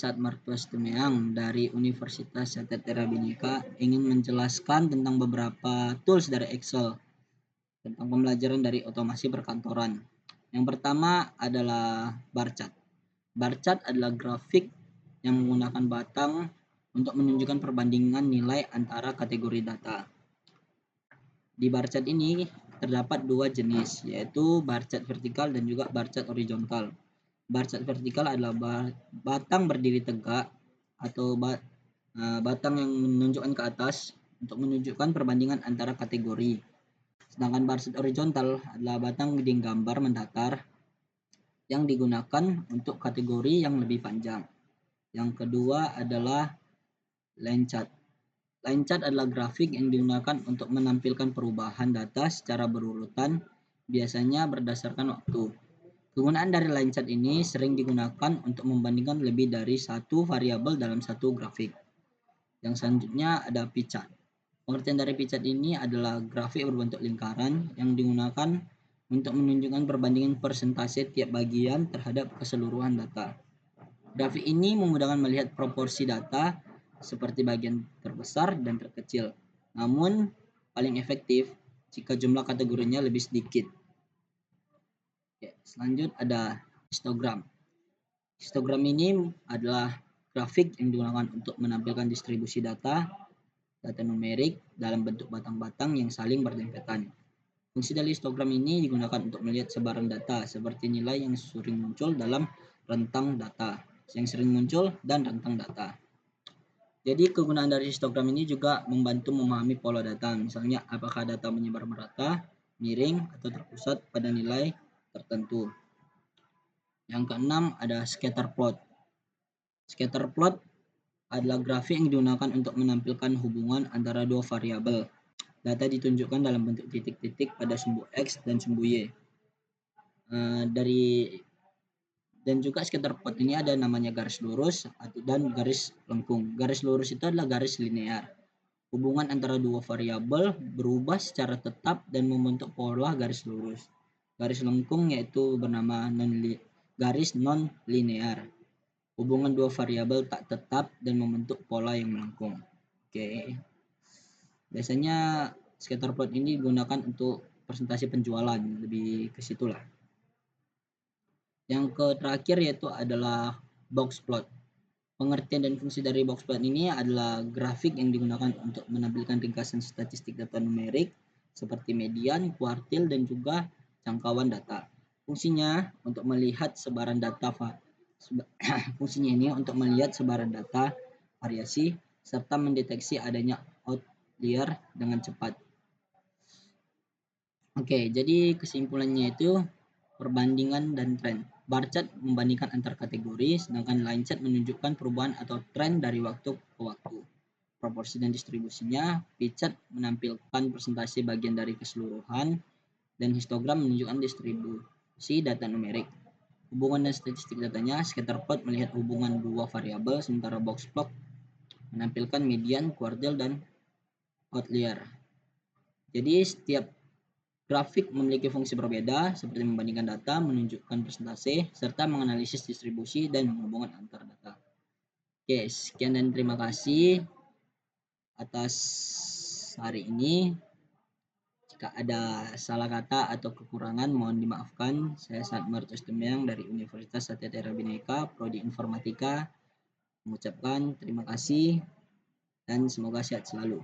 Saad Martuas Tumeang dari Universitas Satya Bhinneka ingin menjelaskan tentang beberapa tools dari Excel tentang pembelajaran dari otomasi perkantoran. Yang pertama adalah bar chart. Bar chart adalah grafik yang menggunakan batang untuk menunjukkan perbandingan nilai antara kategori data. Di bar chart ini terdapat dua jenis, yaitu bar chart vertikal dan juga bar chart horizontal. Bar chart vertikal adalah batang berdiri tegak atau batang yang menunjukkan ke atas untuk menunjukkan perbandingan antara kategori. Sedangkan bar chart horizontal adalah batang gambar mendatar yang digunakan untuk kategori yang lebih panjang. Yang kedua adalah line chart. Line chart adalah grafik yang digunakan untuk menampilkan perubahan data secara berurutan, biasanya berdasarkan waktu. Penggunaan dari line chart ini sering digunakan untuk membandingkan lebih dari satu variabel dalam satu grafik. Yang selanjutnya ada pie chart. Pengertian dari pie chart ini adalah grafik berbentuk lingkaran yang digunakan untuk menunjukkan perbandingan persentase tiap bagian terhadap keseluruhan data. Grafik ini memudahkan melihat proporsi data seperti bagian terbesar dan terkecil. Namun, paling efektif jika jumlah kategorinya lebih sedikit. Oke, selanjut ada histogram. Histogram ini adalah grafik yang digunakan untuk menampilkan distribusi data numerik dalam bentuk batang-batang yang saling berdempetan. Fungsi dari histogram ini digunakan untuk melihat sebaran data seperti nilai yang sering muncul dalam rentang data, dan rentang data. Jadi kegunaan dari histogram ini juga membantu memahami pola data, misalnya apakah data menyebar merata, miring, atau terpusat pada nilai tertentu. Yang keenam ada scatter plot. Scatter plot adalah grafik yang digunakan untuk menampilkan hubungan antara dua variabel. Data ditunjukkan dalam bentuk titik-titik pada sumbu X dan sumbu Y. Dan juga scatter plot ini ada namanya garis lurus dan garis lengkung. Garis lurus itu adalah garis linear. Hubungan antara dua variabel berubah secara tetap dan membentuk pola garis lurus. Garis lengkung yaitu bernama garis non-linear. Hubungan dua variabel tak tetap dan membentuk pola yang melengkung. Oke. Biasanya scatter plot ini digunakan untuk presentasi penjualan, lebih ke situlah. Yang terakhir yaitu adalah box plot. Pengertian dan fungsi dari box plot ini adalah grafik yang digunakan untuk menampilkan ringkasan statistik data numerik seperti median, kuartil, dan juga jangkauan data. Fungsinya untuk melihat sebaran data variasi serta mendeteksi adanya outlier dengan cepat. Oke, jadi kesimpulannya itu perbandingan dan tren. Bar chart membandingkan antar kategori, sedangkan line chart menunjukkan perubahan atau tren dari waktu ke waktu. Proporsi dan distribusinya, pie chart menampilkan persentase bagian dari keseluruhan, dan histogram menunjukkan distribusi data numerik. Hubungan dan statistik datanya, scatter plot melihat hubungan dua variabel, sementara box plot menampilkan median, kuartil, dan outlier. Jadi setiap grafik memiliki fungsi berbeda, seperti membandingkan data, menunjukkan persentase, serta menganalisis distribusi dan menghubungkan antar data. Oke, sekian dan terima kasih atas hari ini. Jika ada salah kata atau kekurangan, mohon dimaafkan. Saya Saad Martuas Tumeang dari Universitas Satya Bhinneka, Prodi Informatika, mengucapkan terima kasih dan semoga sehat selalu.